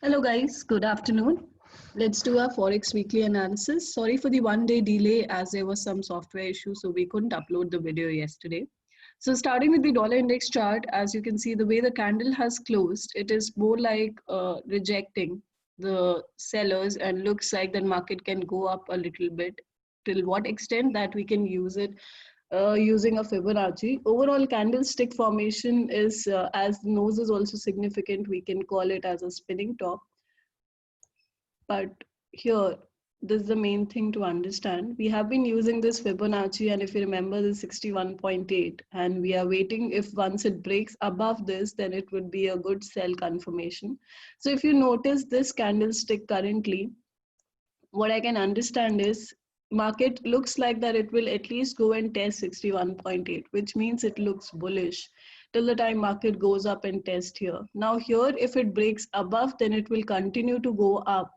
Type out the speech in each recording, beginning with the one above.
Hello guys, good afternoon. Let's do our Forex weekly analysis. Sorry for the 1 day delay as there was some software issue, so we couldn't upload the video yesterday. So starting with the dollar index chart, as you can see the way the candle has closed, it is more like rejecting the sellers and looks like the market can go up a little bit. Till what extent that we can use it using a Fibonacci. Overall candlestick formation is, as the nose is also significant, we can call it as a spinning top. But here, this is the main thing to understand. We have been using this Fibonacci, and if you remember the 61.8, and we are waiting if once it breaks above this, then it would be a good sell confirmation. So if you notice this candlestick currently, what I can understand is market looks like that it will at least go and test 61.8, which means it looks bullish till the time market goes up and test here. Now here, if it breaks above, then it will continue to go up.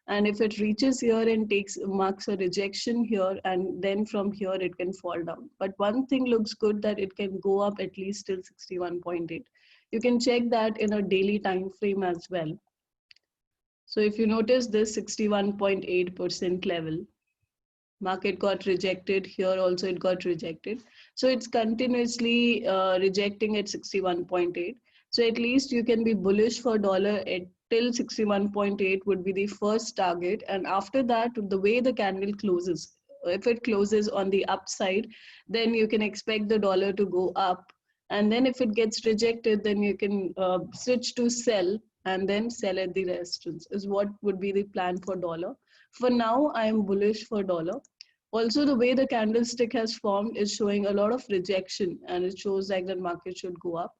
And if it reaches here and marks a rejection here, and then from here it can fall down. But one thing looks good, that it can go up at least till 61.8. You can check that in a daily time frame as well. So if you notice this 61.8% level, market got rejected here, also it got rejected. So it's continuously rejecting at 61.8. So at least you can be bullish for dollar at till 61.8 would be the first target. And after that, the way the candle closes, if it closes on the upside, then you can expect the dollar to go up. And then if it gets rejected, then you can switch to sell and then sell at the resistance is what would be the plan for dollar. For now, I am bullish for dollar. Also, the way the candlestick has formed is showing a lot of rejection, and it shows like the market should go up.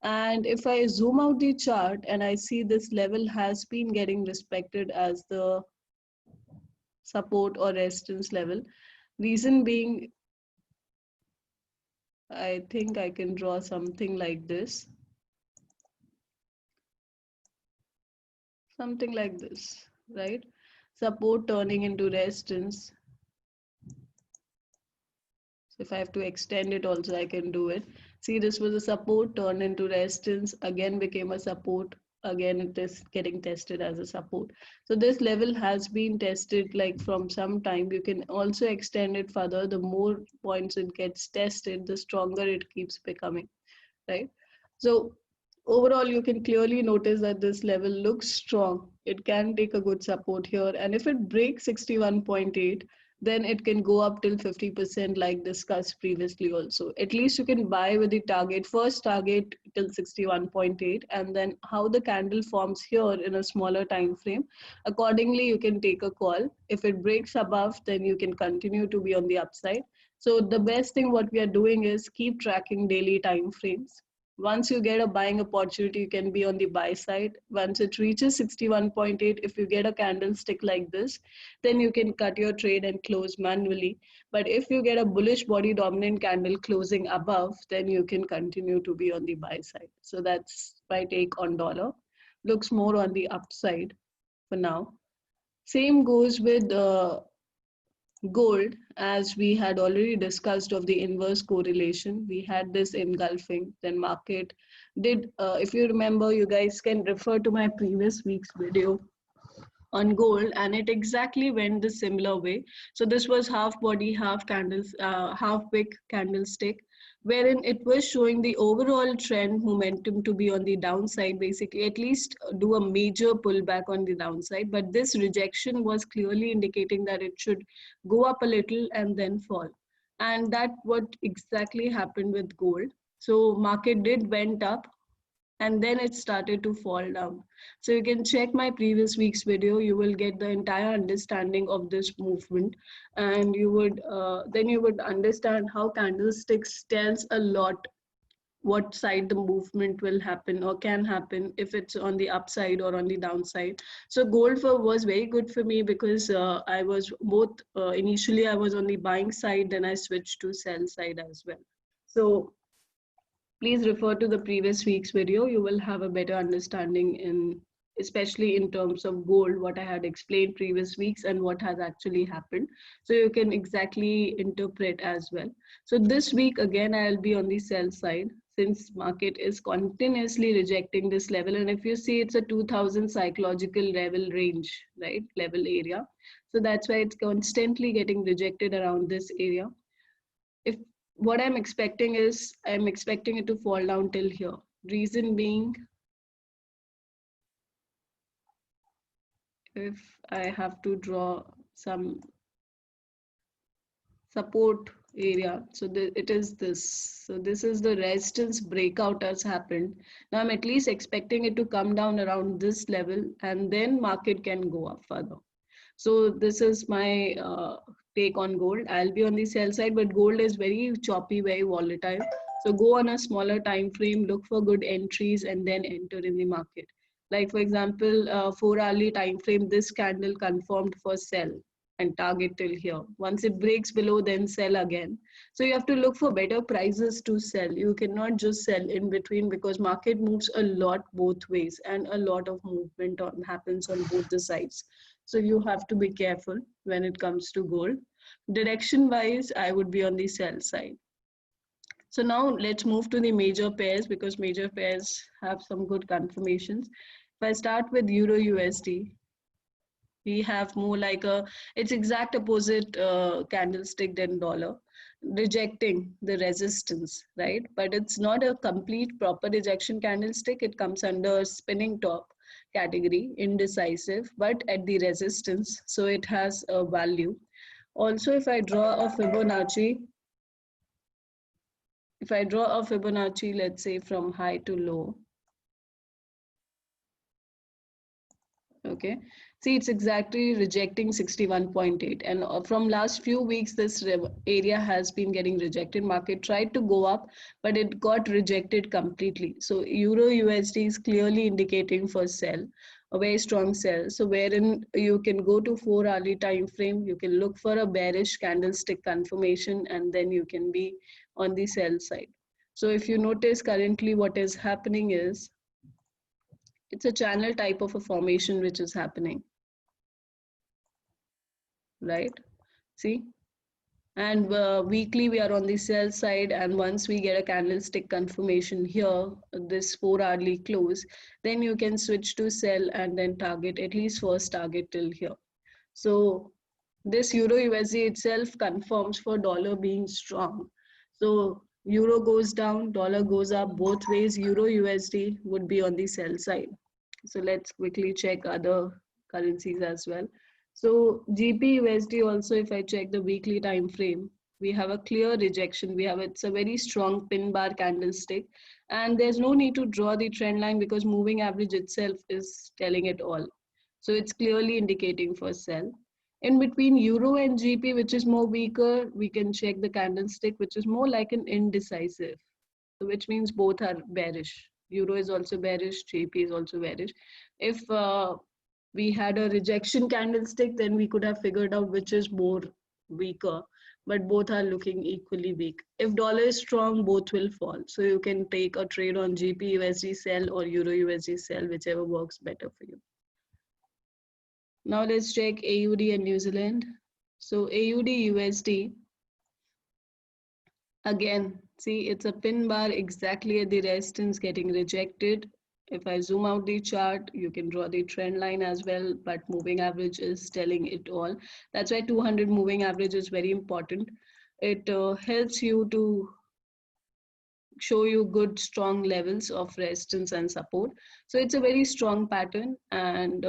And if I zoom out the chart and I see this level has been getting respected as the support or resistance level, reason being, I think I can draw something like this. Something like this, right? Support turning into resistance. So if I have to extend it also, I can do it. See, this was a support, turned into resistance, again became a support, again it is getting tested as a support. So this level has been tested like from some time. You can also extend it further. The more points it gets tested, the stronger it keeps becoming, right? So overall, you can clearly notice that this level looks strong. It can take a good support here. And if it breaks 61.8, then it can go up till 50% like discussed previously also. At least you can buy with the target, first target till 61.8, and then how the candle forms here in a smaller time frame. Accordingly, you can take a call. If it breaks above, then you can continue to be on the upside. So the best thing what we are doing is keep tracking daily time frames. Once you get a buying opportunity, you can be on the buy side. Once it reaches 61.8, if you get a candlestick like this, then you can cut your trade and close manually. But if you get a bullish body dominant candle closing above, then you can continue to be on the buy side. So that's my take on dollar. Looks more on the upside for now. Same goes with gold, as we had already discussed of the inverse correlation. We had this engulfing, then market did, if you remember, you guys can refer to my previous week's video on gold, and it exactly went the similar way. So this was half body, half candles, half wick candlestick, wherein it was showing the overall trend momentum to be on the downside, basically at least do a major pullback on the downside. But this rejection was clearly indicating that it should go up a little and then fall. And that what exactly happened with gold. So market did went up and then it started to fall down. So you can check my previous week's video. You will get the entire understanding of this movement, and you would then you would understand how candlesticks tells a lot what side the movement will happen or can happen, if it's on the upside or on the downside. So gold was very good for me because I was both initially I was on the buying side, then I switched to sell side as well. So please refer to the previous week's video. You will have a better understanding in, especially in terms of gold, what I had explained previous weeks and what has actually happened. So you can exactly interpret as well. So this week again, I'll be on the sell side since market is continuously rejecting this level, and if you see, it's a 2000 psychological level range, right, level area. So that's why it's constantly getting rejected around this area. If what I'm expecting is, I'm expecting it to fall down till here. Reason being, if I have to draw some support area, so it is this. So this is the resistance breakout has happened. Now I'm at least expecting it to come down around this level, and then market can go up further. So this is my take on gold. I'll be on the sell side, but gold is very choppy, very volatile. So go on a smaller time frame, look for good entries, and then enter in the market. Like for example, 4-hourly time frame, this candle confirmed for sell and target till here. Once it breaks below, then sell again. So you have to look for better prices to sell. You cannot just sell in between, because market moves a lot both ways, and a lot of movement happens on both the sides. So you have to be careful when it comes to gold. Direction wise, I would be on the sell side. So now let's move to the major pairs, because major pairs have some good confirmations. If I start with Euro USD, we have more like it's exact opposite candlestick than dollar, rejecting the resistance, right? But it's not a complete proper rejection candlestick. It comes under spinning top category, indecisive, but at the resistance, so it has a value. Also, if I draw a Fibonacci, let's say from high to low, okay, see, it's exactly rejecting 61.8, and from last few weeks this area has been getting rejected. Market tried to go up, but it got rejected completely. So Euro USD is clearly indicating for sell, a very strong sell. So wherein you can go to 4-hourly time frame, you can look for a bearish candlestick confirmation, and then you can be on the sell side. So if you notice, currently what is happening is, it's a channel type of a formation which is happening, right? See, and weekly we are on the sell side, and once we get a candlestick confirmation here, this 4-hourly close, then you can switch to sell and then target, at least first target till here. So this Euro USD itself confirms for dollar being strong. So euro goes down, dollar goes up, both ways Euro USD would be on the sell side. So let's quickly check other currencies as well. So GP USD also, if I check the weekly time frame, we have a clear rejection. It's a very strong pin bar candlestick, and there's no need to draw the trend line, because moving average itself is telling it all. So it's clearly indicating for sell. In between Euro and GP, which is more weaker, we can check the candlestick, which is more like an indecisive, which means both are bearish. Euro is also bearish, GP is also bearish. If we had a rejection candlestick, then we could have figured out which is more weaker, but both are looking equally weak. If dollar is strong, both will fall. So you can take a trade on GP USD sell or Euro USD sell, whichever works better for you. Now let's check AUD and New Zealand. So AUD USD, again, see, it's a pin bar exactly at the resistance getting rejected. If I zoom out the chart, you can draw the trend line as well, but moving average is telling it all. That's why 200 moving average is very important. It helps you to show you good strong levels of resistance and support. So it's a very strong pattern, and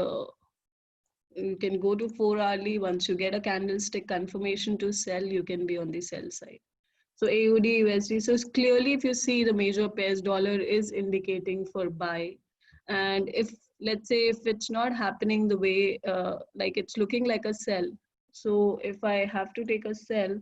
you can go to 4-hourly. Once you get a candlestick confirmation to sell, you can be on the sell side. So AUD USD, so clearly if you see the major pairs, dollar is indicating for buy. And if, let's say, if it's not happening the way, like it's looking like a sell. So if I have to take a sell,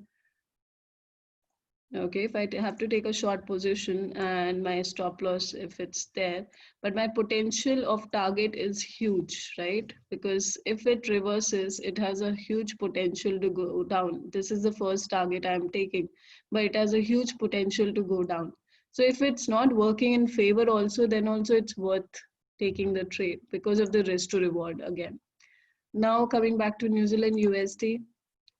okay, if I have to take a short position and my stop loss, if it's there, but my potential of target is huge, right? Because if it reverses, it has a huge potential to go down. This is the first target I'm taking, but it has a huge potential to go down. So if it's not working in favor also, then also it's worth taking the trade because of the risk to reward again. Now coming back to New Zealand USD.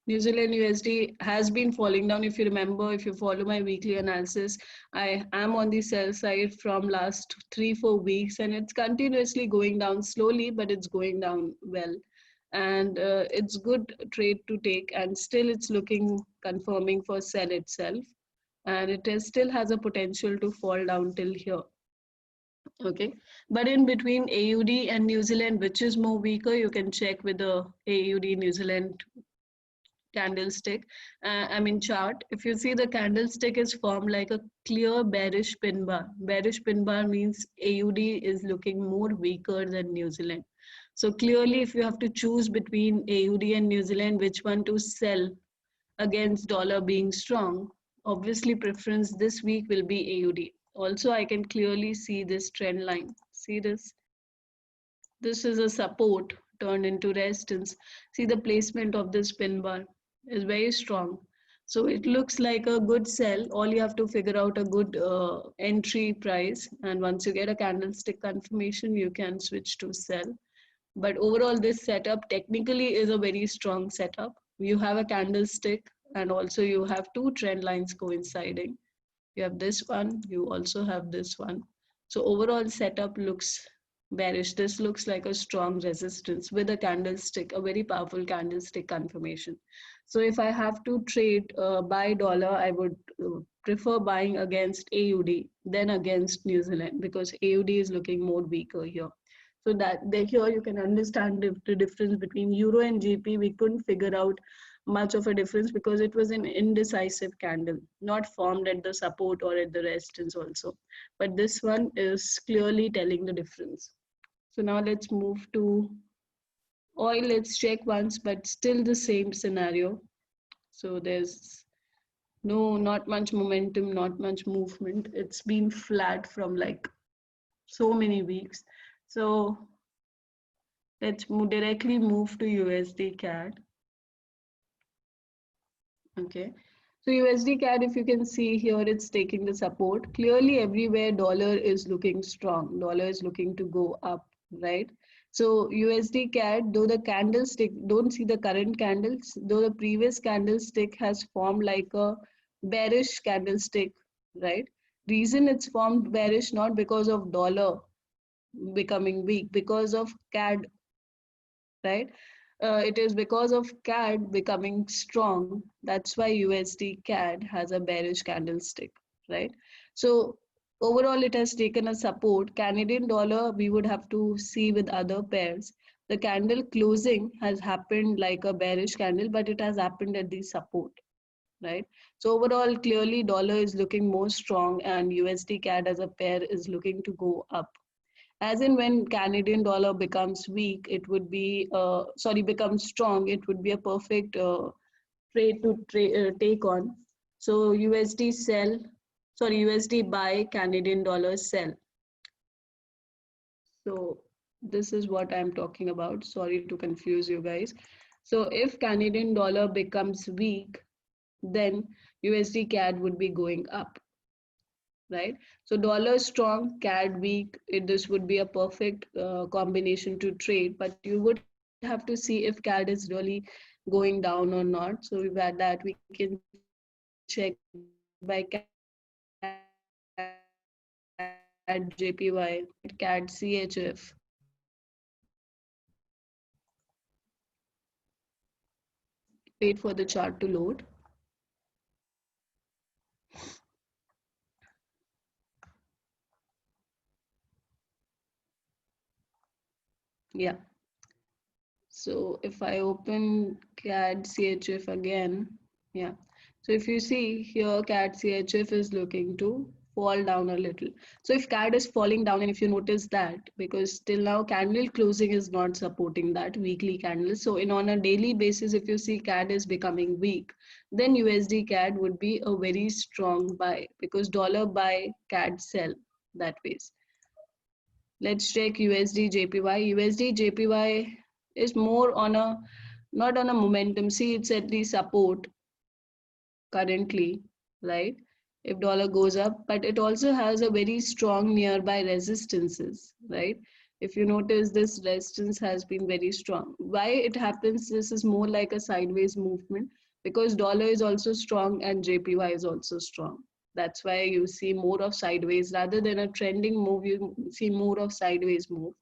New Zealand USD has been falling down. If you remember, if you follow my weekly analysis, I am on the sell side from last 3-4 weeks, and it's continuously going down slowly, but it's going down well. And it's good trade to take, and still it's looking confirming for sell itself, and it is, still has a potential to fall down till here. Okay, but in between AUD and New Zealand, which is more weaker, you can check with the AUD New Zealand candlestick. I mean chart. If you see, the candlestick is formed like a clear bearish pin bar. Bearish pin bar means AUD is looking more weaker than New Zealand. So clearly, if you have to choose between AUD and New Zealand, which one to sell against dollar being strong, obviously preference this week will be AUD. Also, I can clearly see this trend line. See this? This is a support turned into resistance. See, the placement of this pin bar is very strong. So it looks like a good sell. All you have to figure out a good entry price. And once you get a candlestick confirmation, you can switch to sell. But overall, this setup technically is a very strong setup. You have a candlestick, and also you have two trend lines coinciding. You have this one, you also have this one. So overall setup looks bearish. This looks like a strong resistance with a candlestick, a very powerful candlestick confirmation. So if I have to trade buy dollar, I would prefer buying against AUD than against New Zealand, because AUD is looking more weaker here. So that here you can understand the difference between Euro and GP. We couldn't figure out much of a difference because it was an indecisive candle, not formed at the support or at the resistance also. But this one is clearly telling the difference. So now let's move to oil. Let's check once, but still the same scenario. So there's not much momentum, not much movement. It's been flat from like so many weeks. So let's directly move to USD CAD. Okay. So USD CAD, if you can see here, it's taking the support. Clearly everywhere dollar is looking strong. Dollar is looking to go up, right? So USD CAD, though the candlestick, don't see the current candles, though the previous candlestick has formed like a bearish candlestick, right? Reason it's formed bearish, not because of dollar becoming weak, because of CAD, right? It is because of CAD becoming strong. That's why USD CAD has a bearish candlestick, right? So overall, it has taken a support. Canadian dollar, we would have to see with other pairs. The candle closing has happened like a bearish candle, but it has happened at the support, right? So overall, clearly dollar is looking more strong, and USD CAD as a pair is looking to go up. As in when Canadian dollar becomes weak, it would be, becomes strong, it would be a perfect trade to take on. So USD sell, USD buy, Canadian dollar sell. So this is what I'm talking about. Sorry to confuse you guys. So if Canadian dollar becomes weak, then USD CAD would be going up, right? So dollar strong, CAD weak. This would be a perfect combination to trade, but you would have to see if CAD is really going down or not. So we've had that. We can check by CAD JPY, CAD CHF. Wait for the chart to load. Yeah. So if I open CAD CHF again, yeah. So if you see here, CAD CHF is looking to fall down a little. So if CAD is falling down, and if you notice that, because till now candle closing is not supporting that weekly candle. So on a daily basis, if you see CAD is becoming weak, then USD CAD would be a very strong buy, because dollar buy, CAD sell that ways. Let's check USD JPY. USD JPY is more on a, not on a momentum. See, it's at the support currently, right? If dollar goes up, but it also has a very strong nearby resistances, right? If you notice, this resistance has been very strong. Why it happens? This is more like a sideways movement because dollar is also strong and JPY is also strong. That's why you see more of sideways rather than a trending move. You see more of sideways move.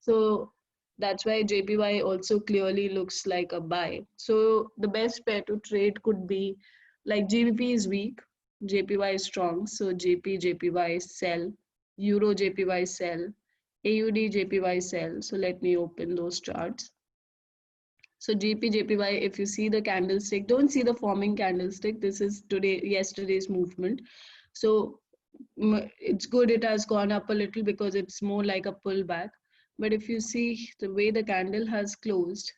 So that's why JPY also clearly looks like a buy. So the best pair to trade could be like GBP is weak, JPY is strong. So JPY sell, Euro JPY sell, AUD JPY sell. So let me open those charts. So JPY, if you see the candlestick, don't see the forming candlestick. This is yesterday's movement. So it's good it has gone up a little because it's more like a pullback. But if you see the way the candle has closed,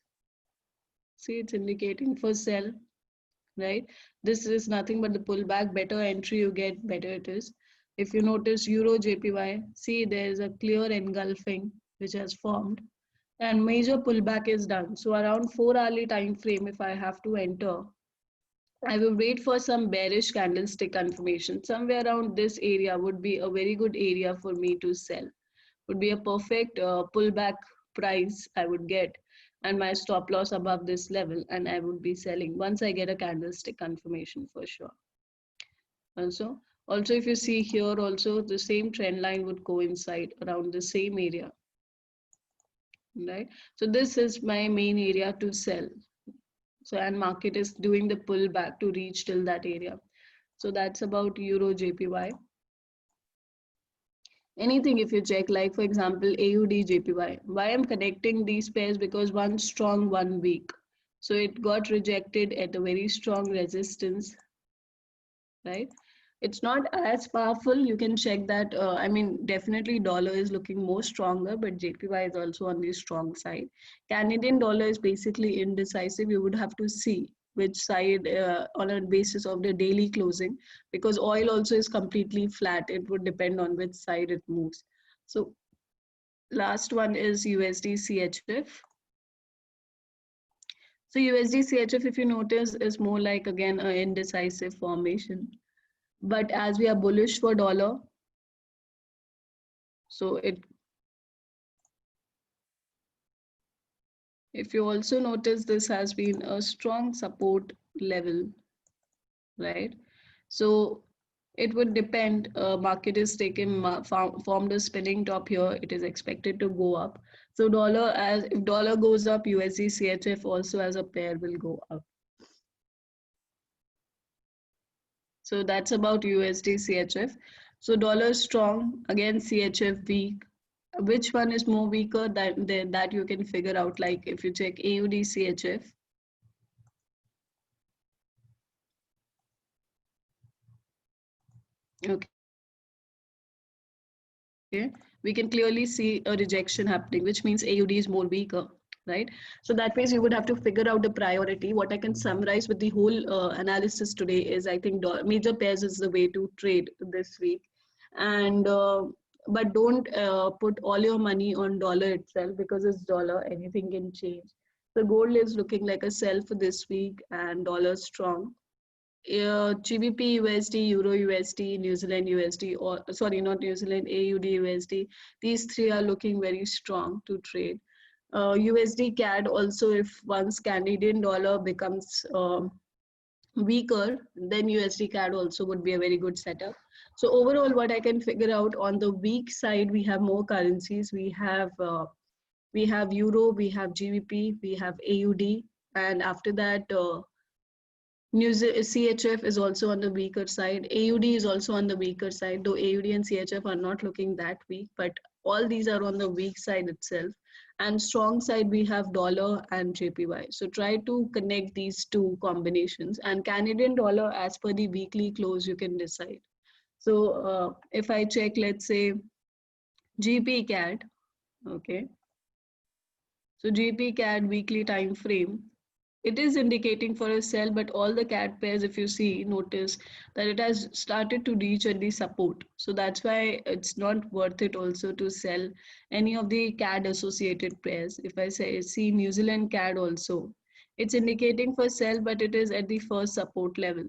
see it's indicating for sell, right? This is nothing but the pullback. Better entry you get, better it is. If you notice Euro JPY, see there's a clear engulfing which has formed and major pullback is done. So around 4 hourly time frame, if I have to enter, I will wait for some bearish candlestick confirmation. Somewhere around this area would be a very good area for me to sell. Would be a perfect pullback price I would get and my stop loss above this level and I would be selling once I get a candlestick confirmation for sure. Also if you see here also the same trend line would coincide around the same area, right? So this is my main area to sell. So and market is doing the pullback to reach till that area. So that's about Euro JPY. Anything if you check, like for example AUD JPY, why I'm connecting these pairs, because one strong, one weak. So it got rejected at a very strong resistance, right? It's not as powerful. You can check that. I mean, definitely dollar is looking more stronger, but JPY is also on the strong side. Canadian dollar is basically indecisive. You would have to see which side on a basis of the daily closing, because oil also is completely flat. It would depend on which side it moves. So last one is USD CHF. So USD CHF, if you notice, is more like again an indecisive formation. But as we are bullish for dollar, so if you also notice, this has been a strong support level, right? So it would depend. Market is taken formed a spinning top here. It is expected to go up. So dollar, as if dollar goes up, USD CHF also as a pair will go up. So that's about USD CHF. So dollar strong, again CHF weak. Which one is more weaker, that you can figure out, like if you check AUD CHF. Okay, we can clearly see a rejection happening, which means AUD is more weaker, right? So that means you would have to figure out the priority. What I can summarize with the whole analysis today is, I think major pairs is the way to trade this week. And but don't put all your money on dollar itself, because it's dollar, anything can change. So gold is looking like a sell for this week and dollar strong. GBP USD, Euro USD, New Zealand USD, or sorry, not New Zealand, AUD USD. These three are looking very strong to trade. USD CAD also, if once Canadian dollar becomes weaker, then USD CAD also would be a very good setup. So overall, what I can figure out, on the weak side, we have more currencies. We have Euro, we have GBP, we have AUD, and after that, CHF is also on the weaker side. AUD is also on the weaker side, though AUD and CHF are not looking that weak, but all these are on the weak side itself. And strong side, we have dollar and JPY. So try to connect these two combinations. And Canadian dollar, as per the weekly close, you can decide. So if I check, let's say GP CAD, okay. So GP CAD weekly time frame, it is indicating for a sell, but all the CAD pairs, if you see, notice that it has started to reach at the support. So that's why it's not worth it also to sell any of the CAD associated pairs. If I say see New Zealand CAD also, it's indicating for sell, but it is at the first support level,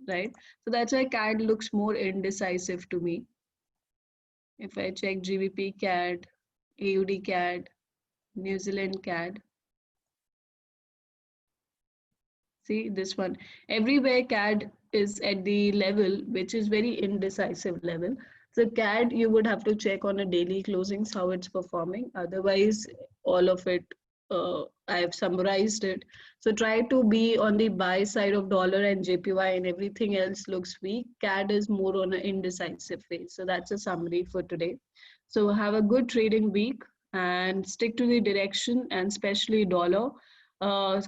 right? So that's why CAD looks more indecisive to me. If I check GBP CAD, AUD CAD, New Zealand CAD. See this one. Everywhere CAD is at the level which is very indecisive level. So CAD you would have to check on a daily closings how it's performing. Otherwise, all of it I have summarized it. So try to be on the buy side of dollar and JPY, and everything else looks weak. CAD is more on an indecisive phase. So that's a summary for today. So have a good trading week and stick to the direction, and especially dollar.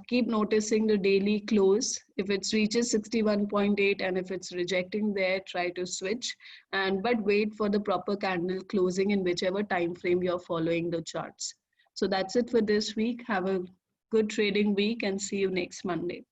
Keep noticing the daily close. If it reaches 61.8 and if it's rejecting there, try to switch, and but wait for the proper candle closing in whichever time frame you're following the charts. So that's it for this week. Have a good trading week and see you next Monday.